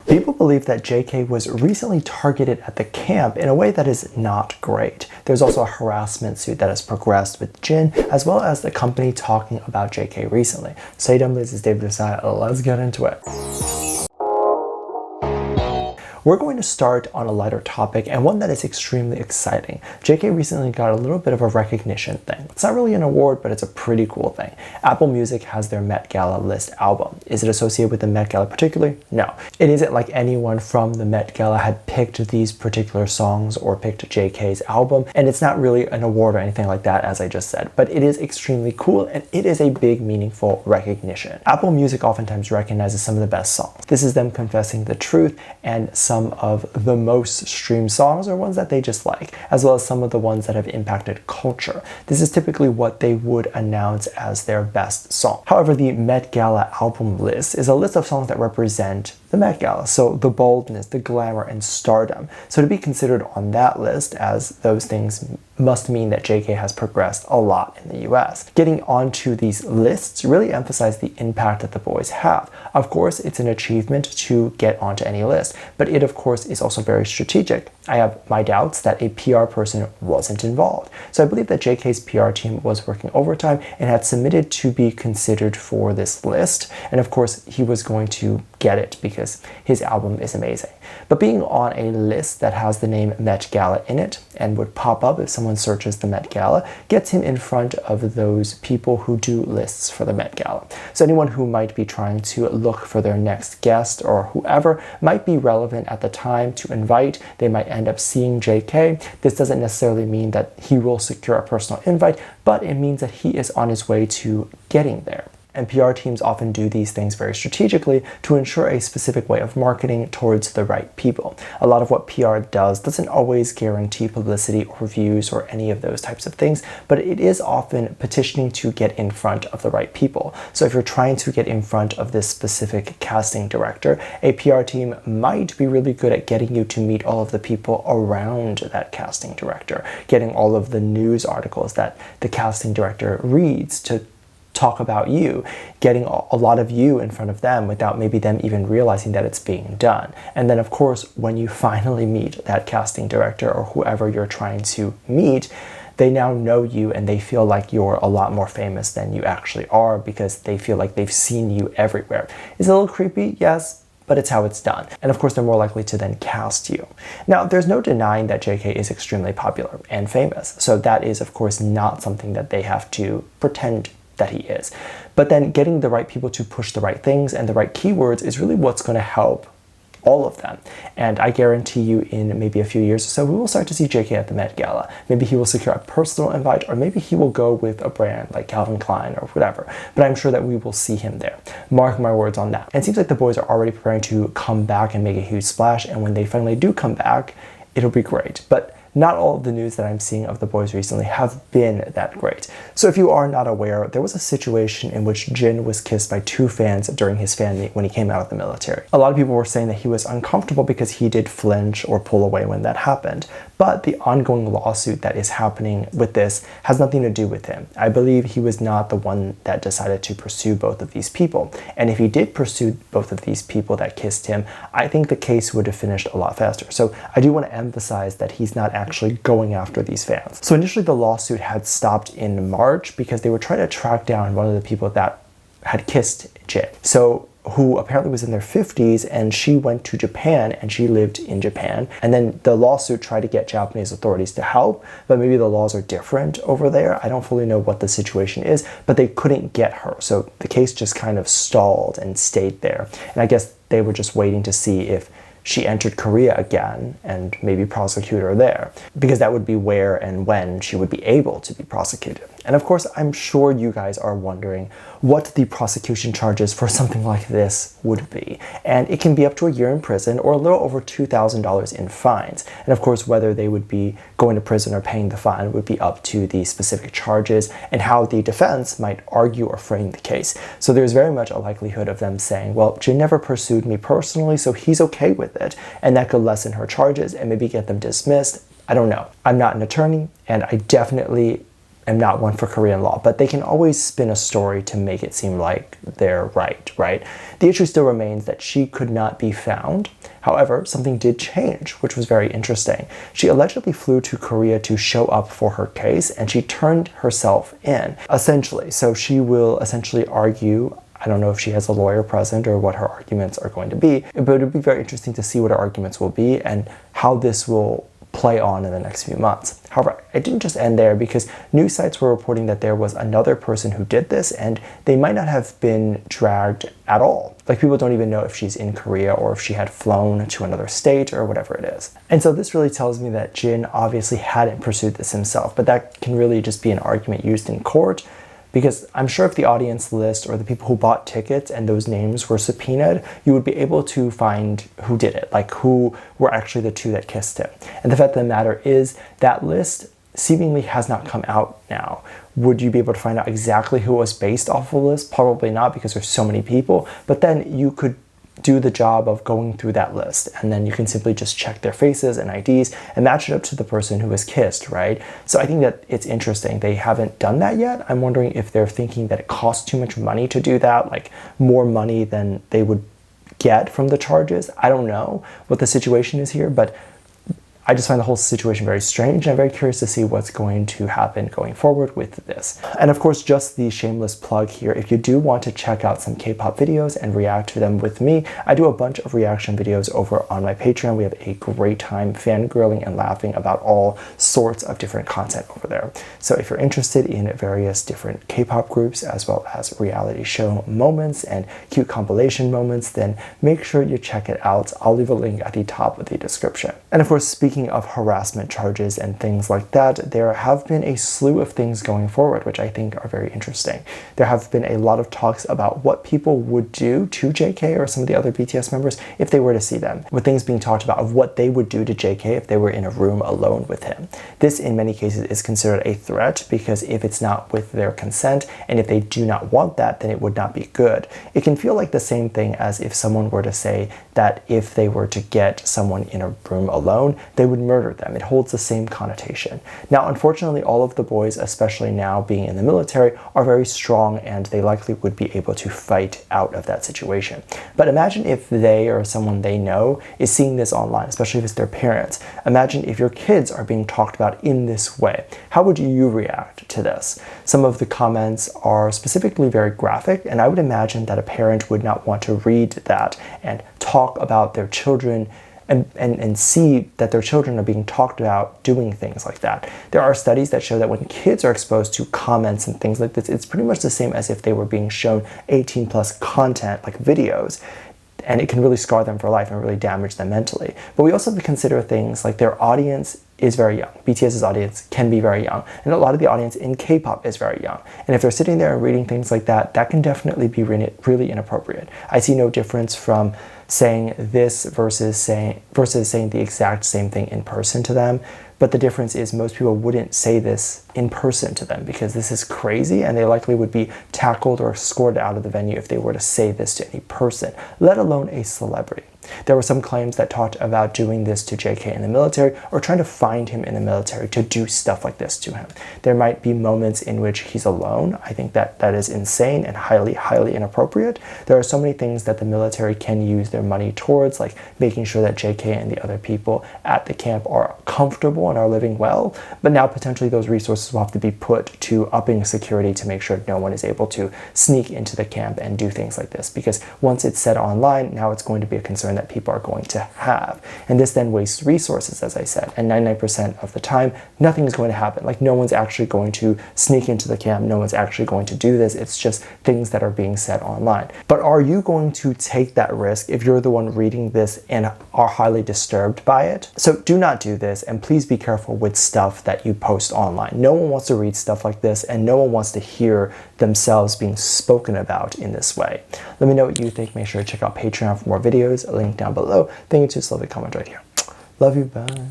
People believe that JK was recently targeted at the camp in a way that is not great. There's also a harassment suit that has progressed with Jin, as well as the company talking about JK recently. So hey Dumplings, it's David Desai. Let's get into it. We're going to start on a lighter topic and one that is extremely exciting. JK recently got a little bit of a recognition thing. It's not really an award, but it's a pretty cool thing. Apple Music has their Met Gala list album. Is it associated with the Met Gala particularly? No. It isn't like anyone from the Met Gala had picked these particular songs or picked JK's album, and it's not really an award or anything like that, as I just said, but it is extremely cool and it is a big, meaningful recognition. Apple Music oftentimes recognizes some of the best songs. This is them confessing the truth and some of the most streamed songs are ones that they just like, as well as some of the ones that have impacted culture. This is typically what they would announce as their best song. However, the Met Gala album list is a list of songs that represent the Met Gala, so the boldness, the glamour, and stardom. So to be considered on that list as those things must mean that JK has progressed a lot in the US. Getting onto these lists really emphasize the impact that the boys have. Of course, it's an achievement to get onto any list, but it of course is also very strategic. I have my doubts that a PR person wasn't involved. So I believe that JK's PR team was working overtime and had submitted to be considered for this list. And of course, he was going to get it because his album is amazing. But being on a list that has the name Met Gala in it and would pop up if someone searches the Met Gala gets him in front of those people who do lists for the Met Gala. So anyone who might be trying to look for their next guest or whoever might be relevant at the time to invite, they might end up seeing JK. This doesn't necessarily mean that he will secure a personal invite, but it means that he is on his way to getting there. And PR teams often do these things very strategically to ensure a specific way of marketing towards the right people. A lot of what PR does doesn't always guarantee publicity or views or any of those types of things, but it is often petitioning to get in front of the right people. So if you're trying to get in front of this specific casting director, a PR team might be really good at getting you to meet all of the people around that casting director, getting all of the news articles that the casting director reads to talk about you, getting a lot of you in front of them without maybe them even realizing that it's being done. And then of course, when you finally meet that casting director or whoever you're trying to meet, they now know you and they feel like you're a lot more famous than you actually are because they feel like they've seen you everywhere. It's a little creepy, yes, but it's how it's done. And of course, they're more likely to then cast you. Now, there's no denying that JK is extremely popular and famous. So that is, of course, not something that they have to pretend that he is. But then getting the right people to push the right things and the right keywords is really what's going to help all of them. And I guarantee you in maybe a few years or so, we will start to see JK at the Met Gala. Maybe he will secure a personal invite, or maybe he will go with a brand like Calvin Klein or whatever. But I'm sure that we will see him there. Mark my words on that. And it seems like the boys are already preparing to come back and make a huge splash. And when they finally do come back, it'll be great. But not all of the news that I'm seeing of the boys recently have been that great. So if you are not aware, there was a situation in which Jin was kissed by two fans during his fan meet when he came out of the military. A lot of people were saying that he was uncomfortable because he did flinch or pull away when that happened. But the ongoing lawsuit that is happening with this has nothing to do with him. I believe he was not the one that decided to pursue both of these people. And if he did pursue both of these people that kissed him, I think the case would have finished a lot faster. So I do want to emphasize that he's not actually going after these fans. So initially the lawsuit had stopped in March because they were trying to track down one of the people that had kissed Jin. So who apparently was in their 50s, and she went to Japan and she lived in Japan. And then the lawsuit tried to get Japanese authorities to help, but maybe the laws are different over there. I don't fully know what the situation is, but they couldn't get her. So the case just kind of stalled and stayed there. And I guess they were just waiting to see if she entered Korea again and maybe prosecute her there, because that would be where and when she would be able to be prosecuted. And of course, I'm sure you guys are wondering what the prosecution charges for something like this would be. And it can be up to a year in prison or a little over $2,000 in fines. And of course, whether they would be going to prison or paying the fine would be up to the specific charges and how the defense might argue or frame the case. So there's very much a likelihood of them saying, well, Jin never pursued me personally, so he's okay with it. And that could lessen her charges and maybe get them dismissed. I don't know. I'm not an attorney, and I definitely am not one for Korean law, but they can always spin a story to make it seem like they're right? The issue still remains that she could not be found. However, something did change, which was very interesting. She allegedly flew to Korea to show up for her case, and she turned herself in, essentially. So she will essentially argue. I don't know if she has a lawyer present or what her arguments are going to be, but it'll be very interesting to see what her arguments will be and how this will play on in the next few months. However, it didn't just end there, because news sites were reporting that there was another person who did this, and they might not have been dragged at all. Like, people don't even know if she's in Korea or if she had flown to another state or whatever it is. And so this really tells me that Jin obviously hadn't pursued this himself, but that can really just be an argument used in court. Because I'm sure if the audience list or the people who bought tickets and those names were subpoenaed, you would be able to find who did it, like who were actually the two that kissed him. And the fact of the matter is, that list seemingly has not come out now. Would you be able to find out exactly who it was based off of the list? Probably not, because there's so many people. But then you could do the job of going through that list, and then you can simply just check their faces and IDs and match it up to the person who was kissed, right? So I think that it's interesting. They haven't done that yet. I'm wondering if they're thinking that it costs too much money to do that, like more money than they would get from the charges. I don't know what the situation is here, but I just find the whole situation very strange, and I'm very curious to see what's going to happen going forward with this. And of course, just the shameless plug here, if you do want to check out some K-pop videos and react to them with me, I do a bunch of reaction videos over on my Patreon. We have a great time fangirling and laughing about all sorts of different content over there. So if you're interested in various different K-pop groups, as well as reality show moments and cute compilation moments, then make sure you check it out. I'll leave a link at the top of the description. And of course, speaking of harassment charges and things like that, there have been a slew of things going forward, which I think are very interesting. There have been a lot of talks about what people would do to JK or some of the other BTS members if they were to see them, with things being talked about of what they would do to JK if they were in a room alone with him. This, in many cases, is considered a threat, because if it's not with their consent and if they do not want that, then it would not be good. It can feel like the same thing as if someone were to say that if they were to get someone in a room alone, they would murder them. It holds the same connotation. Now, unfortunately, all of the boys, especially now being in the military, are very strong, and they likely would be able to fight out of that situation. But imagine if they or someone they know is seeing this online, especially if it's their parents. Imagine if your kids are being talked about in this way. How would you react to this? Some of the comments are specifically very graphic, and I would imagine that a parent would not want to read that and talk about their children and see that their children are being talked about doing things like that. There are studies that show that when kids are exposed to comments and things like this, it's pretty much the same as if they were being shown 18+ content, like videos, and it can really scar them for life and really damage them mentally. But we also have to consider things like their audience is very young. BTS's audience can be very young, and a lot of the audience in K-pop is very young. And if they're sitting there and reading things like that, that can definitely be really inappropriate. I see no difference from saying this versus saying the exact same thing in person to them. But the difference is most people wouldn't say this in person to them, because this is crazy, and they likely would be tackled or escorted out of the venue if they were to say this to any person, let alone a celebrity. There were some claims that talked about doing this to JK in the military, or trying to find him in the military to do stuff like this to him. There might be moments in which he's alone. I think that is insane and highly inappropriate. There are so many things that the military can use their money towards, like making sure that JK and the other people at the camp are comfortable and are living well. But now potentially those resources will have to be put to upping security to make sure no one is able to sneak into the camp and do things like this. Because once it's said online, now it's going to be a concern that people are going to have. And this then wastes resources, as I said. And 99% of the time, nothing is going to happen. Like, no one's actually going to sneak into the camp. No one's actually going to do this. It's just things that are being said online. But are you going to take that risk if you're the one reading this and are highly disturbed by it? So do not do this, and please be careful with stuff that you post online. No one wants to read stuff like this, and no one wants to hear themselves being spoken about in this way. Let me know what you think. Make sure to check out Patreon for more videos. A link down below. Thank you. Just leave a comment right here. Love you. Bye.